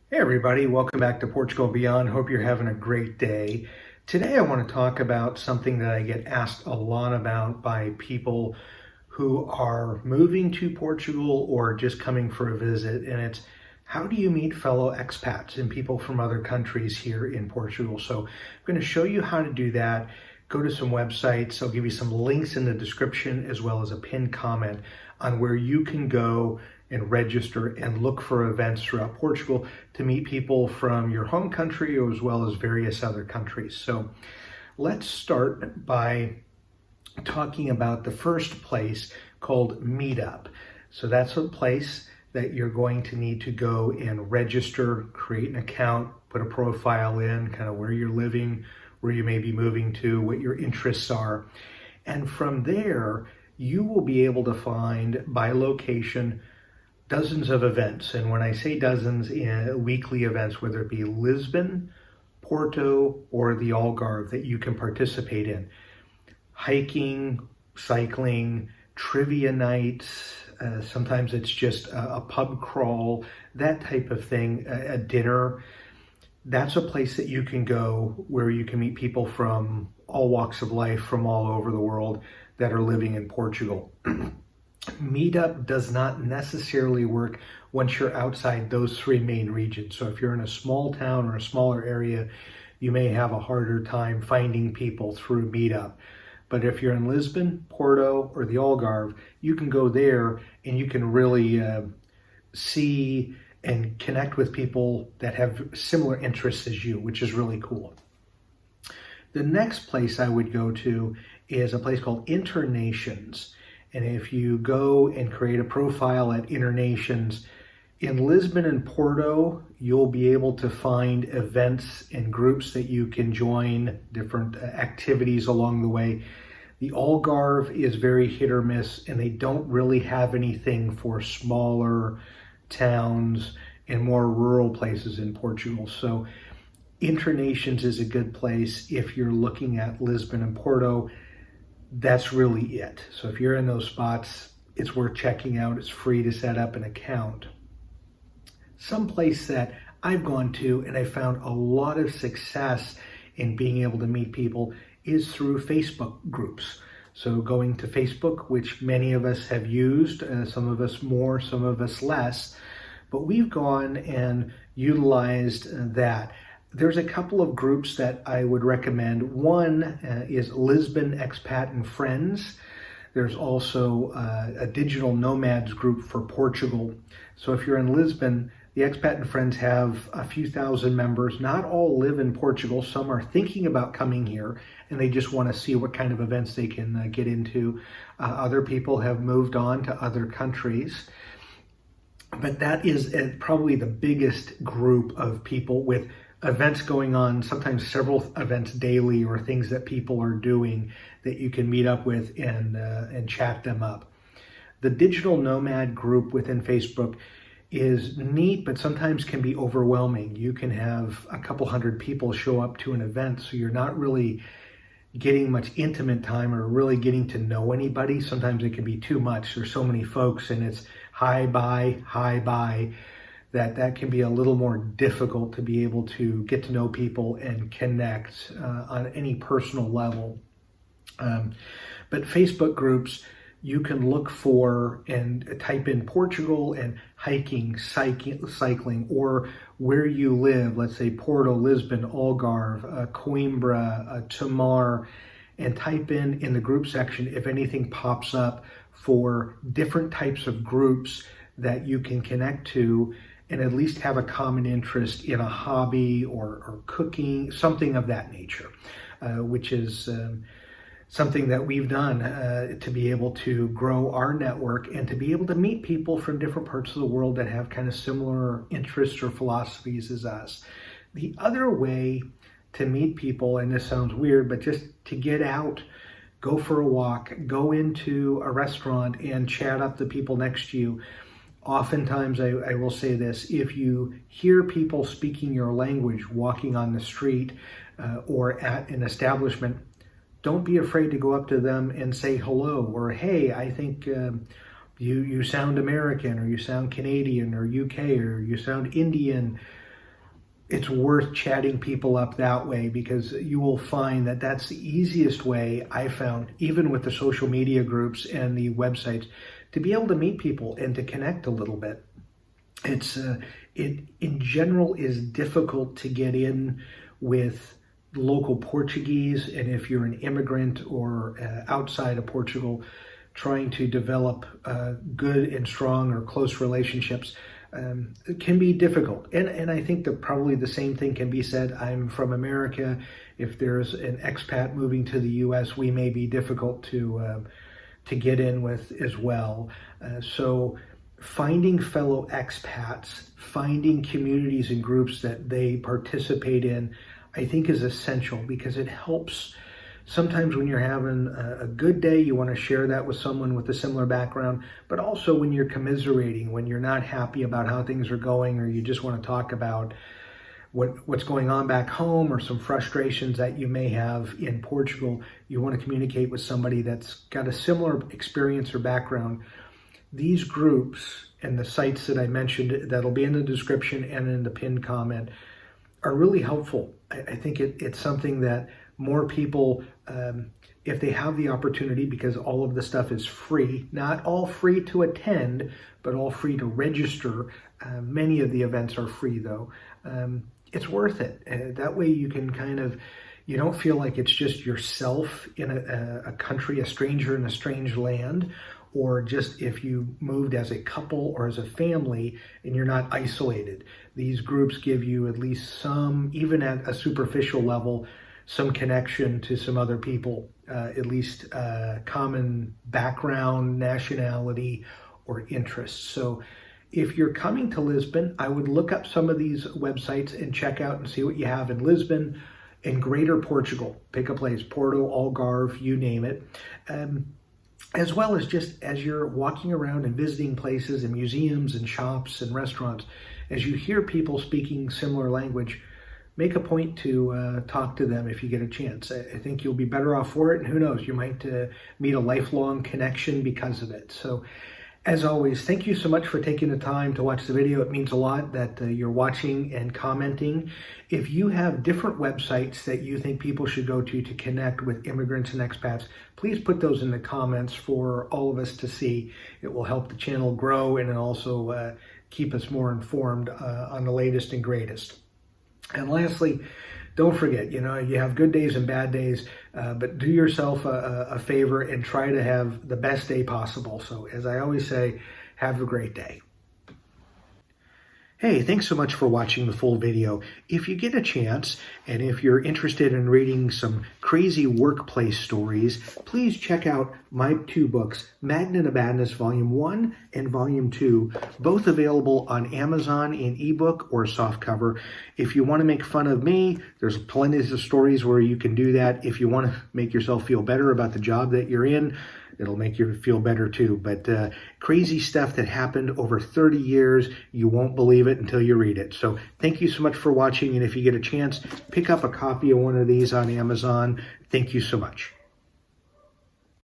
Hey everybody, welcome back to Portugal Beyond. Hope you're having a great day. Today I want to talk about something that I get asked a lot about by people who are moving to Portugal or just coming for a visit, and it's how do you meet fellow expats and people from other countries here in Portugal? So I'm going to show you how to do that. Go to some websites. I'll give you some links in the description as well as a pinned comment on where you can go and register and look for events throughout Portugal to meet people from your home country as well as various other countries. So let's start by talking about the first place called Meetup. So that's a place that you're going to need to go and register, create an account, put a profile in, kind of where you're living, where you may be moving to, what your interests are. And from there, you will be able to find by location dozens of events. And when I say dozens, weekly events, whether it be Lisbon, Porto, or the Algarve that you can participate in. Hiking, cycling, trivia nights, sometimes it's just a pub crawl, that type of thing, a dinner. That's a place that you can go where you can meet people from all walks of life from all over the world that are living in Portugal. Meetup does not necessarily work once you're outside those three main regions. So if you're in a small town or a smaller area, you may have a harder time finding people through Meetup. But if you're in Lisbon, Porto, or the Algarve, you can go there and you can really see and connect with people that have similar interests as you, which is really cool. The next place I would go to is a place called Internations. And if you go and create a profile at Internations, in Lisbon and Porto, you'll be able to find events and groups that you can join, different activities along the way. The Algarve is very hit or miss, and they don't really have anything for smaller towns and more rural places in Portugal. So Internations is a good place if you're looking at Lisbon and Porto. That's really it. So if you're in those spots, it's worth checking out. It's free to set up an account. Some place that I've gone to and I found a lot of success in being able to meet people is through Facebook groups. So going to Facebook, which many of us have used, some of us more, some of us less, but we've gone and utilized that. There's a couple of groups that I would recommend. One is Lisbon Expat and Friends. There's also a digital nomads group for Portugal. So if you're in Lisbon, the Expat and Friends have a few thousand members. Not all live in Portugal. Some are thinking about coming here and they just want to see what kind of events they can get into. Other people have moved on to other countries. But that is probably the biggest group of people with events going on, sometimes several events daily, or things that people are doing that you can meet up with and chat them up. The digital nomad group within Facebook is neat, but sometimes can be overwhelming. You can have a couple hundred people show up to an event, so you're not really getting much intimate time or really getting to know anybody. Sometimes it can be too much. There's so many folks and it's hi, bye, that can be a little more difficult to be able to get to know people and connect on any personal level. But Facebook groups, you can look for and type in Portugal and hiking, cycling, or where you live, let's say Porto, Lisbon, Algarve, Coimbra, Tomar, and type in the group section if anything pops up for different types of groups that you can connect to and at least have a common interest in a hobby or cooking, something of that nature, which is something that we've done to be able to grow our network and to be able to meet people from different parts of the world that have kind of similar interests or philosophies as us. The other way to meet people, and this sounds weird, but just to get out, go for a walk, go into a restaurant and chat up the people next to you. Oftentimes, I will say this, if you hear people speaking your language walking on the street or at an establishment, don't be afraid to go up to them and say hello, or hey, I think you sound American, or you sound Canadian, or UK, or you sound Indian. it's worth chatting people up that way, because you will find that that's the easiest way I found, even with the social media groups and the websites, to be able to meet people and to connect a little bit. It in general is difficult to get in with local Portuguese, and if you're an immigrant or outside of Portugal, trying to develop good and strong or close relationships, it can be difficult. And I think that probably the same thing can be said. I'm from America. If there's an expat moving to the US, we may be difficult to get in with as well. So finding fellow expats, finding communities and groups that they participate in, I think is essential, because it helps. Sometimes when you're having a good day, you want to share that with someone with a similar background, but also when you're commiserating, when you're not happy about how things are going, or you just want to talk about what's going on back home, or some frustrations that you may have in Portugal, you want to communicate with somebody that's got a similar experience or background. These groups and the sites that I mentioned, that'll be in the description and in the pinned comment, are really helpful. I think it's something that more people, if they have the opportunity, because all of the stuff is free, not all free to attend, but all free to register. Many of the events are free though. It's worth it. That way you can you don't feel like it's just yourself in a country, a stranger in a strange land, or just if you moved as a couple or as a family and you're not isolated. These groups give you at least some, even at a superficial level, some connection to some other people, at least common background, nationality, or interests. So if you're coming to Lisbon, I would look up some of these websites and check out and see what you have in Lisbon and Greater Portugal. Pick a place, Porto, Algarve, you name it. As well as just as you're walking around and visiting places and museums and shops and restaurants, as you hear people speaking similar language, make a point to talk to them if you get a chance. I think you'll be better off for it, and who knows, you might meet a lifelong connection because of it. So as always, thank you so much for taking the time to watch the video. It means a lot that you're watching and commenting. If you have different websites that you think people should go to connect with immigrants and expats, please put those in the comments for all of us to see. It will help the channel grow, and also keep us more informed on the latest and greatest. And lastly, don't forget, you have good days and bad days, but do yourself a favor and try to have the best day possible. So as I always say, have a great day. Hey, thanks so much for watching the full video. If you get a chance, and if you're interested in reading some crazy workplace stories, please check out my two books, Magnet of Madness Volume 1 and Volume 2, both available on Amazon in ebook or softcover. If you want to make fun of me, there's plenty of stories where you can do that. If you want to make yourself feel better about the job that you're in, it'll make you feel better too. But crazy stuff that happened over 30 years, you won't believe it until you read it. So thank you so much for watching. And if you get a chance, pick up a copy of one of these on Amazon. Thank you so much.